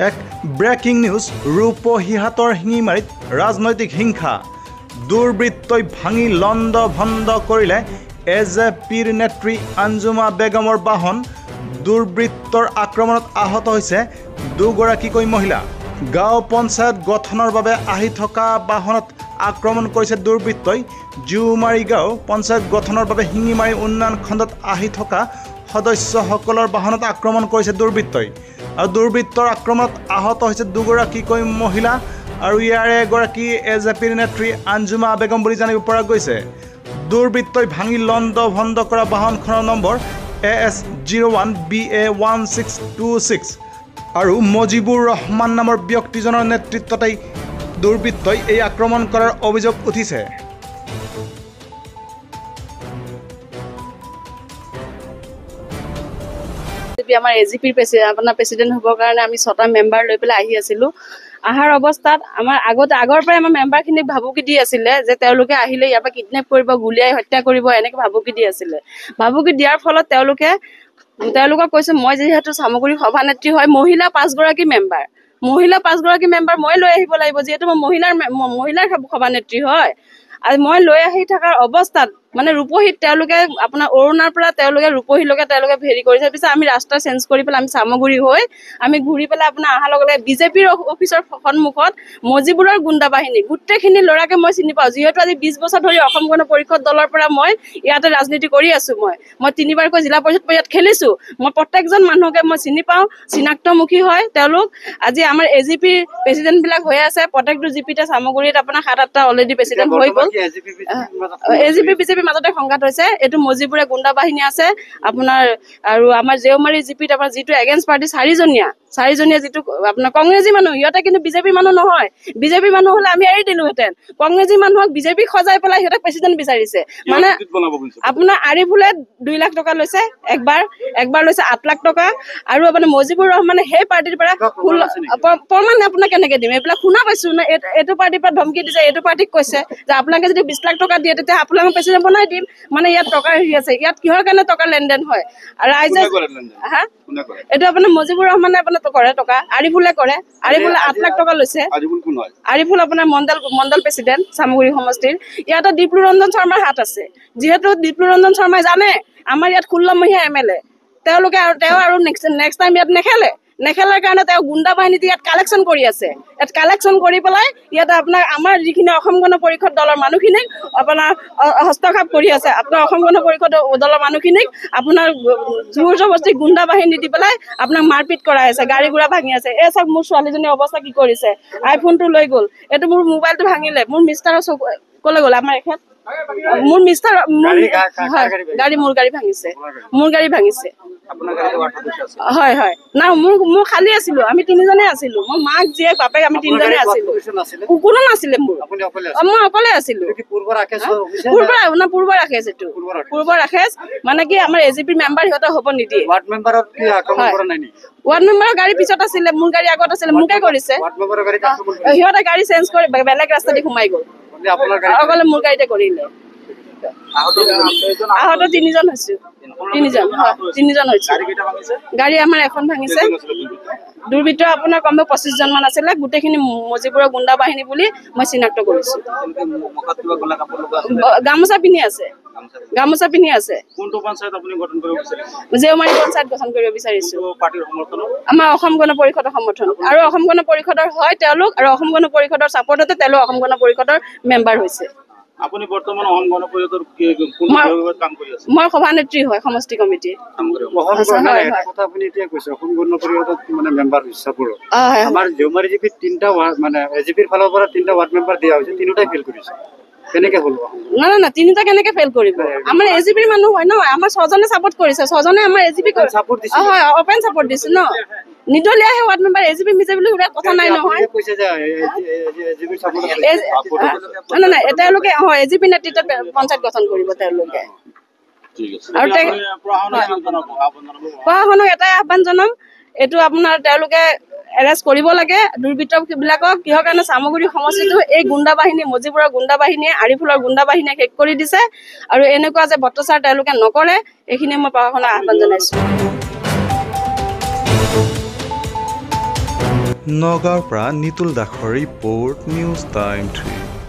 এক breaking news ৰূপহীহাটৰ শিঙিমাৰীত ৰাজনৈতিক হিংসা দুৰ্বৃত্তই ভাঙি লণ্ড ভণ্ড কৰিলে এজেপিৰ নেত্ৰী আঞ্জুমা বেগমৰ বাহন দুৰ্বৃত্তৰ আক্ৰমণত আহত হৈছে দুগৰাকীকৈ মহিলা গাঁও পঞ্চায়ত গঠনৰ বাবে আহি থকা বাহনত আক্ৰমণ কৰিছে দুৰ্বৃত্তই জিউমাৰী গাঁও পঞ্চায়ত গঠনৰ বাবে শিঙিমাৰী উন্নয়ন খণ্ডত আহি থকা সদস্যসকলৰ বাহনত আক্ৰমণ কৰিছে দুৰ্বৃত্তই আৰু দুৰ্বৃত্তৰ আক্ৰমণত আহত হৈছে দুগৰাকীকৈ মহিলা আৰু ইয়াৰে এগৰাকী এজেপিৰ নেত্ৰী আঞ্জুমা বেগম বুলি জানিব পৰা গৈছে দুৰ্বৃত্তই ভাঙি লণ্ড ভণ্ড কৰা বাহনখনৰ নম্বৰ AS01BA1626 আৰু মজিবুৰ ৰহমান নামৰ ব্যক্তিজনৰ নেতৃত্বতেই দুৰ্বৃত্তই এই আক্ৰমণ কৰাৰ অভিযোগ উঠিছে আমাৰ এজিপিৰ আপোনাৰ প্ৰেচিডেণ্ট হ'বৰ কাৰণে আমি 6টা মেম্বাৰ লৈ পেলাই আহি আছিলোঁ আহাৰ অৱস্থাত আমাৰ আগৰ পৰাই আমাৰ মেম্বাৰখিনিক ভাবুকি দি আছিলে যে তেওঁলোকে আহিলে ইয়াৰ পৰা কিডনেপ কৰিব গুলিয়াই হত্যা কৰিব এনেকৈ ভাবুকি দি আছিলে ভাবুকি দিয়াৰ ফলত তেওঁলোকক কৈছে মই যিহেতু সামগ্ৰী সভানেত্ৰী হয় মহিলা 5গৰাকী মেম্বাৰ মই লৈ আহিব লাগিব যিহেতু মই মহিলাৰ সভানেত্ৰী হয় আৰু মই লৈ আহি থকাৰ অৱস্থাত মানে ৰূপহীত তেওঁলোকে আপোনাৰ অৰুণাৰ পৰা তেওঁলোকে ৰূপহীলৈকে তেওঁলোকে হেৰি কৰিছে পিছত আমি ৰাস্তা চেঞ্জ কৰি পেলাই আমি সামগ্ৰী হৈ আমি ঘূৰি পেলাই আপোনাৰ অহাৰ লগে লগে বিজেপিৰ অফিচৰ সন্মুখত মজিবুৰৰ গুণ্ডা বাহিনী গোটেইখিনি ল'ৰাকে মই চিনি পাওঁ যিহেতু আজি 20 বছৰ ধৰি অসম গণ পৰিষদ দলৰ পৰা মই ইয়াতে ৰাজনীতি কৰি আছোঁ মই 3বাৰকৈ জিলা পৰিষদ ইয়াত খেলিছোঁ মই প্ৰত্যেকজন মানুহকে মই চিনি পাওঁ চিনাক্তমুখী হয় তেওঁলোক আজি আমাৰ এজিপিৰ প্ৰেচিডেণ্টবিলাক হৈ আছে প্ৰত্যেকটো জিপিতে সামগ্ৰীত আপোনাৰ 7-8টা অলৰেডি প্ৰেচিডেণ্ট হৈ গ'ল এজিপি বিজেপিৰ মাজতে সংঘাত হৈছে এইটো মজিবুৰে গুণ্ডা বাহিনী আছে আপোনাৰ আৰু আমাৰ জিউমাৰী জিপিত আপোনাৰ যিটো এগেইনষ্ট পাৰ্টি 4জনীয়া যিটো আপোনাৰ কংগ্ৰেছী মানুহ সিহঁতে কিন্তু বিজেপি মানুহ নহয় বিজেপি মানুহ হ'লে আমি এৰি দিলোহেঁতেন কংগ্ৰেছী মানুহক বিজেপিক সজাই পেলাই সিহঁতক প্ৰেচিডেণ্ট বিচাৰিছে মানে আপোনাৰ আৰিফুলে 2 লাখ টকা লৈছে একবাৰ লৈছে 8 লাখ টকা আৰু আপোনাৰ মজিবুৰ ৰহমানে সেই পাৰ্টিৰ পৰা প্ৰমাণ আপোনাক কেনেকৈ দিম এইবিলাক শুনা পাইছোঁ না এইটো পাৰ্টিৰ পৰা ধমকি দিছে এইটো পাৰ্টিক কৈছে যে আপোনালোকে যদি 20 লাখ টকা দিয়ে তেতিয়া আপোনালোকক প্ৰেচিডেণ্ট বনাই দিম মানে ইয়াত টকাৰ হেৰি আছে ইয়াত কিহৰ কাৰণে টকাৰ লেনদেন হয় আৰু ৰাইজে এইটো আপোনাৰ মজিবুৰ ৰহমানে আপোনাৰ কৰে টকা আৰিফুলে 8 লাখ টকা লৈছে আৰিফুল আপোনাৰ মণ্ডল প্ৰেচিডেণ্ট সামগ্ৰী সমষ্টিৰ ইয়াতে দীপলু ৰঞ্জন শৰ্মাৰ হাত আছে যিহেতু দীপলু ৰঞ্জন শৰ্মাই জানে আমাৰ ইয়াত 16 মহীয়া MLA তেওঁলোকে আৰু তেওঁ আৰু নেক্সট টাইম ইয়াত নেখেলাৰ কাৰণে তেওঁ গুণ্ডা বাহিনীত ইয়াত কালেকশ্যন কৰি আছে ইয়াত কালেকশ্যন কৰি পেলাই ইয়াত আপোনাৰ আমাৰ যিখিনি অসম গণ পৰিষদ দলৰ মানুহখিনিক আপোনাৰ হস্তক্ষেপ কৰি আছে আপোনাৰ অসম গণ পৰিষদ দলৰ মানুহখিনিক আপোনাৰ জোৰ জবৰদস্তি গুণ্ডা বাহিনী দি পেলাই আপোনাক মাৰপিট কৰাই আছে গাড়ী ঘোঁৰা ভাঙি আছে এই চাওক মোৰ ছোৱালীজনীৰ অৱস্থা কি কৰিছে আইফোনটো লৈ গ'ল এইটো মোৰ মোবাইলটো ভাঙিলে মোৰ মিষ্টাৰৰ ক'লৈ গ'ল আমাৰ এখেত মোৰ মিষ্টাৰ গাড়ী মোৰ গাড়ী ভাঙিছে হয় না মোৰ খালী আছিলো আমি 3জনে আছিলো মই মাক জীয়েক বাপেক আমি 3জনে আছিলো কোনো নাছিলে মোৰ মই অকলে আছিলো পূৰ্ব ৰাখেছ মানে কি আমাৰ এজিপিৰ মেম্বাৰ সিহঁতে হ'ব নিদিয়ে ৱাৰ্ড মেম্বাৰৰ গাড়ী পিছত আছিলে মোৰ গাড়ী আগত আছিলে মোকে কৰিছে সিহঁতে গাড়ী চেঞ্জ কৰি বেলেগ ৰাস্তা দি সোমাই গ'ল অকলে মোৰ গাড়ীতে কৰিলে আহত 3জন হৈছো 3জন হৈছো গাড়ী আমাৰ এখন ভাঙিছে দুৰ্বৃত্ত আপোনাৰ কমেও 25 জন মান আছিলে গোটেইখিনি মজিবুৰৰ গুণ্ডা বাহিনী বুলি মই চিনাক্ত কৰিছো গামোচা পিন্ধি আছে কোনটো পঞ্চায়ত আপুনি গঠন কৰিব বিচাৰিছে জিউমাৰী পঞ্চায়ত গঠন কৰিব বিচাৰিছো পাৰ্টিৰ সমৰ্থন আমাৰ অসম গণ পৰিষদৰ সমৰ্থন আৰু অসম গণ পৰিষদৰ হয় তেওঁলোক আৰু অসম গণ পৰিষদৰ ছাপৰ্টতে তেওঁলোক অসম গণ পৰিষদৰ মেম্বাৰ হৈছে আপুনি বৰ্তমান অসম গণ পৰিষদৰ কোন বিভাগত কাম কৰি আছে মই সভানেত্ৰী হয় সমষ্টি কমিটি কথা আপুনি এতিয়া কৈছে অসম গণ পৰিষদত মানে মেম্বাৰ হিচাপে আমাৰ জিউমাৰী জিপিত 3টা মানে এজিপিৰ ফালৰ পৰা 3টা ৱাৰ্ড মেম্বাৰ দিয়া হৈছে 3টাই ফেল কৰিছে কেনেকে হ'ল না 3টা কেনেকে ফেল কৰিব আমাৰ এজিপিৰ মানুহ হয় ন আমাৰ 6জনে সাপোৰ্ট কৰিছে 6জনে আমাৰ এজিপি সাপোৰ্ট দিছে হয় ওপেন সাপোৰ্ট দিছে ন নিদলীয়া হে ৱাৰ্ড মেম্বাৰ এজিপি মিছে বুলি কথা নাই নহয় কৈছে যে এজিপি সাপোৰ্ট না তেওঁলোকে এজিপি নেতৃত্বত পঞ্চায়ত গঠন কৰিব তেওঁলোকে ঠিক আছে আৰু প্ৰশাসনক এটাই আহ্বান জনাম এইটো আপোনাৰ তেওঁলোকে এৰেষ্ট কৰিব লাগে দুৰ্বৃত্তবিলাকক কিহৰ কাৰণে সামগ্ৰী সমষ্টিটো এই গুণ্ডা বাহিনী মজিবুৰৰ গুণ্ডা বাহিনীয়ে আৰিফুলৰ গুণ্ডা বাহিনীয়ে শেষ কৰি দিছে আৰু এনেকুৱা যে বট্টাচাৰ তেওঁলোকে নকৰে এইখিনি মই প্ৰশাসনক আহ্বান জনাইছো নগাঁৱৰ পৰা নিতুল দাসৰ ৰিপৰ্ট নিউজ টাইম 3